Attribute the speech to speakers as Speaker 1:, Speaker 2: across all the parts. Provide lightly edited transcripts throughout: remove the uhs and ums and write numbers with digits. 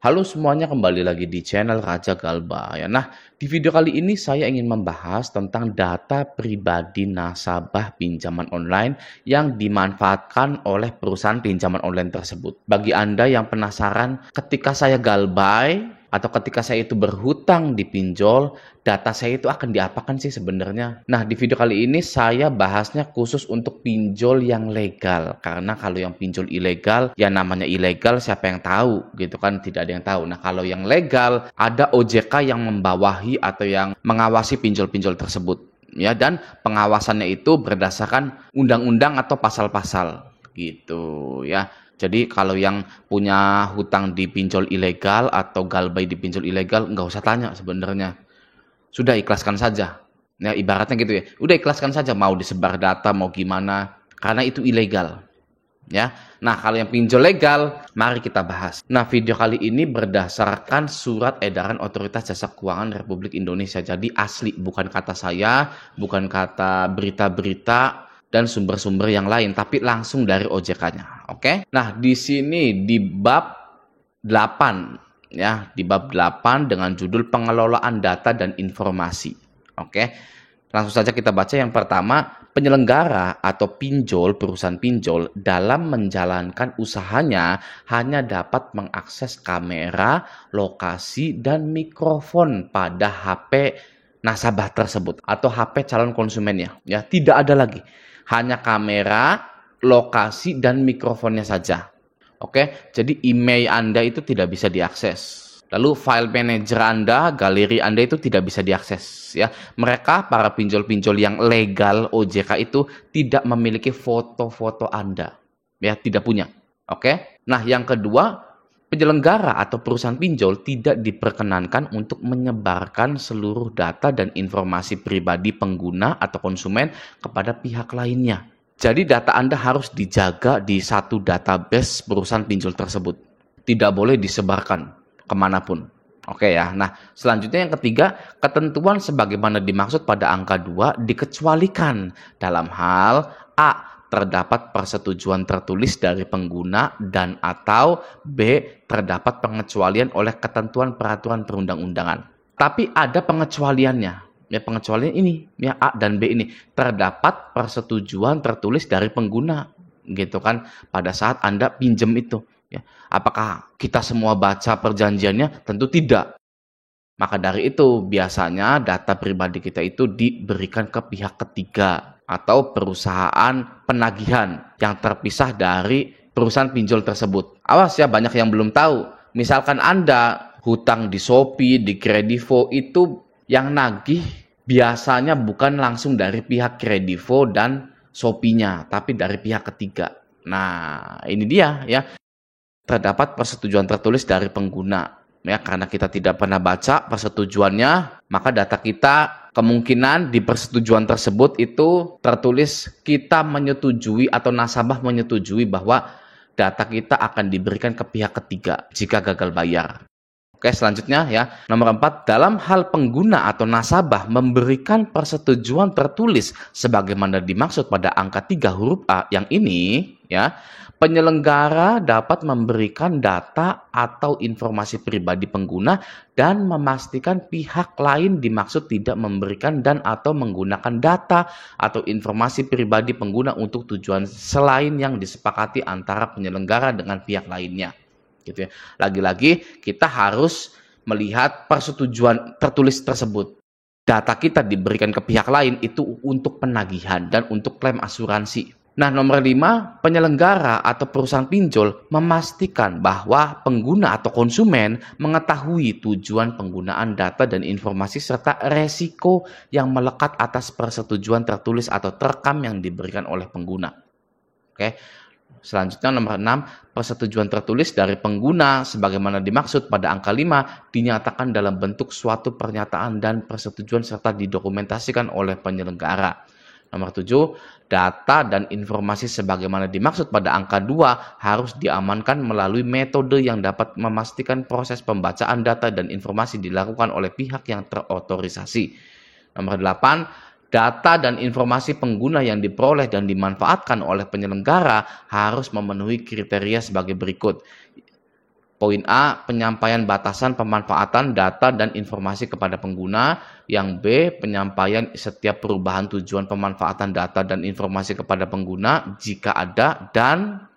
Speaker 1: Halo semuanya, kembali lagi di channel Raja Galba ya. Nah, di video kali ini saya ingin membahas tentang data pribadi nasabah pinjaman online yang dimanfaatkan oleh perusahaan pinjaman online tersebut. Bagi Anda yang penasaran, ketika saya galbay atau ketika saya itu berhutang di pinjol, data saya itu akan diapakan sih sebenarnya? Nah, di video kali ini saya bahasnya khusus untuk pinjol yang legal. Karena kalau yang pinjol ilegal, ya namanya ilegal, siapa yang tahu gitu kan, tidak ada yang tahu. Nah, kalau yang legal, ada OJK yang membawahi atau yang mengawasi pinjol-pinjol tersebut. Ya, dan pengawasannya itu berdasarkan undang-undang atau pasal-pasal gitu ya. Jadi kalau yang punya hutang di pinjol ilegal atau galbay di pinjol ilegal, nggak usah tanya sebenarnya. Sudah ikhlaskan saja. Ya, ibaratnya gitu ya. Udah ikhlaskan saja, mau disebar data, mau gimana. Karena itu ilegal. Ya. Nah, kalau yang pinjol legal, mari kita bahas. Nah, video kali ini berdasarkan surat edaran Otoritas Jasa Keuangan Republik Indonesia. Jadi asli, bukan kata saya, bukan kata berita-berita dan sumber-sumber yang lain, tapi langsung dari OJK-nya. Oke? Nah, di sini di bab 8 ya, di bab 8 dengan judul pengelolaan data dan informasi. Oke? Langsung saja kita baca. Yang pertama, penyelenggara atau pinjol, perusahaan pinjol dalam menjalankan usahanya hanya dapat mengakses kamera, lokasi, dan mikrofon pada HP nasabah tersebut atau HP calon konsumennya. Ya, tidak ada lagi. Hanya kamera, lokasi, dan mikrofonnya saja. Oke, jadi email Anda itu tidak bisa diakses. Lalu file manager Anda, galeri Anda itu tidak bisa diakses ya. Mereka para pinjol-pinjol yang legal OJK itu tidak memiliki foto-foto Anda. Ya, tidak punya. Oke. Nah, yang kedua, penyelenggara atau perusahaan pinjol tidak diperkenankan untuk menyebarkan seluruh data dan informasi pribadi pengguna atau konsumen kepada pihak lainnya. Jadi data Anda harus dijaga di satu database perusahaan pinjol tersebut. Tidak boleh disebarkan kemanapun. Oke ya. Nah, selanjutnya yang ketiga, ketentuan sebagaimana dimaksud pada angka 2 dikecualikan dalam hal A. Terdapat persetujuan tertulis dari pengguna dan atau B. Terdapat pengecualian oleh ketentuan peraturan perundang-undangan. Tapi ada pengecualiannya. Ya, pengecualian ini, ya A dan B ini. Terdapat persetujuan tertulis dari pengguna, gitu kan, pada saat Anda pinjam itu. Ya. Apakah kita semua baca perjanjiannya? Tentu tidak. Maka dari itu, biasanya data pribadi kita itu diberikan ke pihak ketiga atau perusahaan penagihan yang terpisah dari perusahaan pinjol tersebut. Awas ya, banyak yang belum tahu. Misalkan Anda hutang di Shopee, di Kredivo, itu yang nagih biasanya bukan langsung dari pihak Kredivo dan Shopee-nya, tapi dari pihak ketiga. Nah, ini dia ya. Terdapat persetujuan tertulis dari pengguna. Ya, karena kita tidak pernah baca persetujuannya, maka data kita kemungkinan di persetujuan tersebut itu tertulis kita menyetujui atau nasabah menyetujui bahwa data kita akan diberikan ke pihak ketiga jika gagal bayar. Oke, selanjutnya ya. Nomor 4, dalam hal pengguna atau nasabah memberikan persetujuan tertulis sebagaimana dimaksud pada angka 3 huruf A yang ini ya, penyelenggara dapat memberikan data atau informasi pribadi pengguna dan memastikan pihak lain dimaksud tidak memberikan dan atau menggunakan data atau informasi pribadi pengguna untuk tujuan selain yang disepakati antara penyelenggara dengan pihak lainnya. Gitu ya. Lagi-lagi kita harus melihat persetujuan tertulis tersebut. Data kita diberikan ke pihak lain itu untuk penagihan dan untuk klaim asuransi. Nah, nomor 5, penyelenggara atau perusahaan pinjol memastikan bahwa pengguna atau konsumen mengetahui tujuan penggunaan data dan informasi serta resiko yang melekat atas persetujuan tertulis atau terekam yang diberikan oleh pengguna. Oke. Selanjutnya nomor 6, persetujuan tertulis dari pengguna sebagaimana dimaksud pada angka 5 dinyatakan dalam bentuk suatu pernyataan dan persetujuan serta didokumentasikan oleh penyelenggara. Nomor 7, data dan informasi sebagaimana dimaksud pada angka 2 harus diamankan melalui metode yang dapat memastikan proses pembacaan data dan informasi dilakukan oleh pihak yang terotorisasi. Nomor 8, data dan informasi pengguna yang diperoleh dan dimanfaatkan oleh penyelenggara harus memenuhi kriteria sebagai berikut. Poin A, penyampaian batasan pemanfaatan data dan informasi kepada pengguna. Yang B, penyampaian setiap perubahan tujuan pemanfaatan data dan informasi kepada pengguna jika ada, dan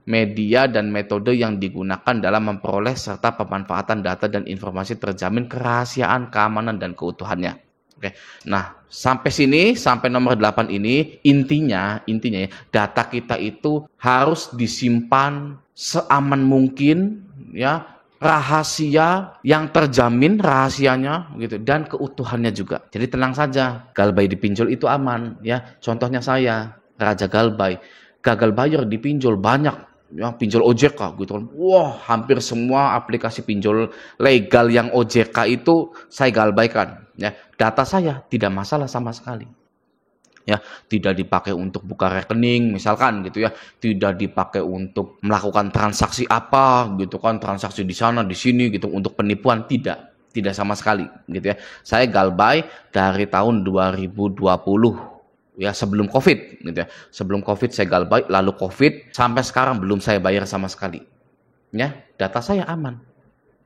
Speaker 1: media dan metode yang digunakan dalam memperoleh serta pemanfaatan data dan informasi terjamin kerahasiaan, keamanan, dan keutuhannya. Oke. Nah, sampai sini, sampai nomor 8 ini, intinya ya, data kita itu harus disimpan seaman mungkin, ya, rahasia yang terjamin rahasianya gitu, dan keutuhannya juga. Jadi tenang saja, Galbay dipinjol itu aman, ya. Contohnya saya, Raja Galbay, gagal bayar dipinjol banyak, ya, pinjol OJK gitu kan. Wah, hampir semua aplikasi pinjol legal yang OJK itu saya galbaikan, ya. Data saya tidak masalah sama sekali. Ya, tidak dipakai untuk buka rekening misalkan gitu ya, tidak dipakai untuk melakukan transaksi apa gitu kan, transaksi di sana di sini gitu untuk penipuan, tidak sama sekali gitu ya. Saya Galbay dari tahun 2020 ya, sebelum Covid gitu ya. Sebelum Covid saya Galbay, lalu Covid sampai sekarang belum saya bayar sama sekali. Ya, data saya aman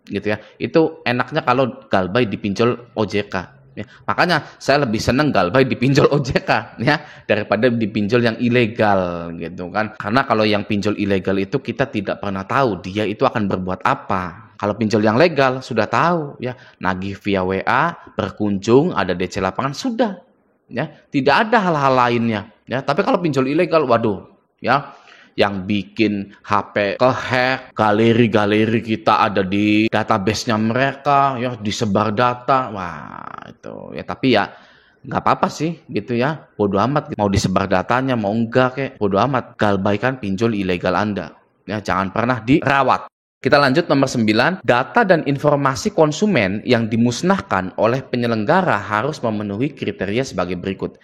Speaker 1: gitu ya. Itu enaknya kalau Galbay dipinjol OJK. Ya, makanya saya lebih seneng Galbay dipinjol OJK ya daripada dipinjol yang ilegal gitu kan. Karena kalau yang pinjol ilegal itu kita tidak pernah tahu dia itu akan berbuat apa. Kalau pinjol yang legal sudah tahu ya, nagih via WA, berkunjung, ada DC lapangan, sudah ya, tidak ada hal-hal lainnya ya. Tapi kalau pinjol ilegal, waduh ya, yang bikin HP kehack, galeri-galeri kita ada di database-nya mereka, ya disebar data, wah itu ya. Tapi ya nggak apa-apa sih gitu ya, bodo amat mau disebar datanya mau enggak kek, bodo amat. Galbay kan pinjol ilegal Anda, ya jangan pernah dirawat. Kita lanjut nomor 9, data dan informasi konsumen yang dimusnahkan oleh penyelenggara harus memenuhi kriteria sebagai berikut.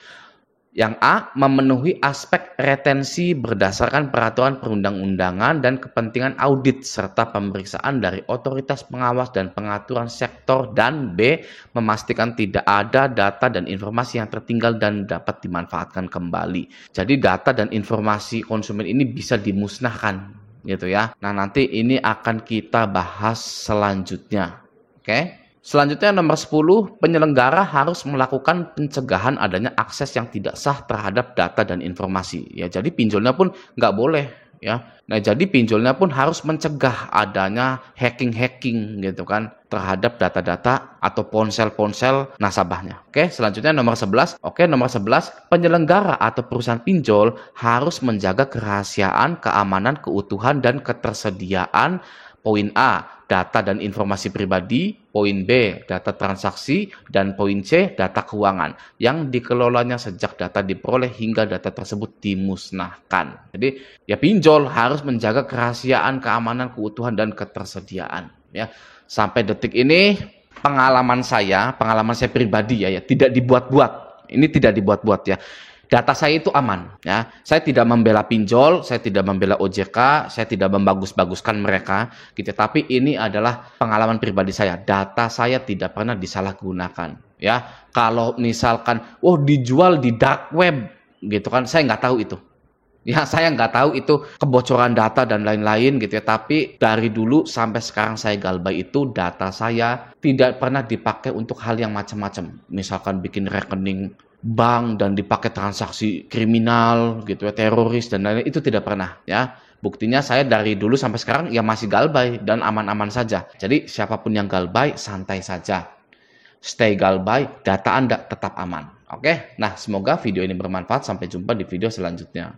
Speaker 1: Yang A, memenuhi aspek retensi berdasarkan peraturan perundang-undangan dan kepentingan audit serta pemeriksaan dari otoritas pengawas dan pengaturan sektor, dan B, memastikan tidak ada data dan informasi yang tertinggal dan dapat dimanfaatkan kembali. Jadi data dan informasi konsumen ini bisa dimusnahkan gitu ya. Nah, nanti ini akan kita bahas selanjutnya. Oke? Selanjutnya nomor 10, penyelenggara harus melakukan pencegahan adanya akses yang tidak sah terhadap data dan informasi. Ya, jadi pinjolnya pun nggak boleh ya. Nah, jadi pinjolnya pun harus mencegah adanya hacking gitu kan terhadap data-data atau ponsel-ponsel nasabahnya. Oke, selanjutnya nomor 11. Oke, nomor 11, penyelenggara atau perusahaan pinjol harus menjaga kerahasiaan, keamanan, keutuhan, dan ketersediaan. Poin A, data dan informasi pribadi. Poin B, data transaksi. Dan poin C, data keuangan yang dikelolanya sejak data diperoleh hingga data tersebut dimusnahkan. Jadi ya pinjol harus menjaga kerahasiaan, keamanan, keutuhan, dan ketersediaan. Ya, sampai detik ini pengalaman saya pribadi ya, tidak dibuat-buat. Ini tidak dibuat-buat ya. Data saya itu aman ya. Saya tidak membela pinjol, saya tidak membela OJK, saya tidak membagus-baguskan mereka gitu. Tapi ini adalah pengalaman pribadi saya. Data saya tidak pernah disalahgunakan ya. Kalau misalkan dijual di dark web gitu kan, saya nggak tahu itu. Ya, saya nggak tahu itu kebocoran data dan lain-lain gitu ya. Tapi dari dulu sampai sekarang saya Galbay itu data saya tidak pernah dipakai untuk hal yang macam-macam. Misalkan bikin rekening bank dan dipakai transaksi kriminal gitu ya, teroris dan lain-lain, itu tidak pernah ya. Buktinya saya dari dulu sampai sekarang ya masih Galbay dan aman-aman saja. Jadi siapapun yang Galbay santai saja. Stay Galbay, data Anda tetap aman. Oke. Nah, semoga video ini bermanfaat. Sampai jumpa di video selanjutnya.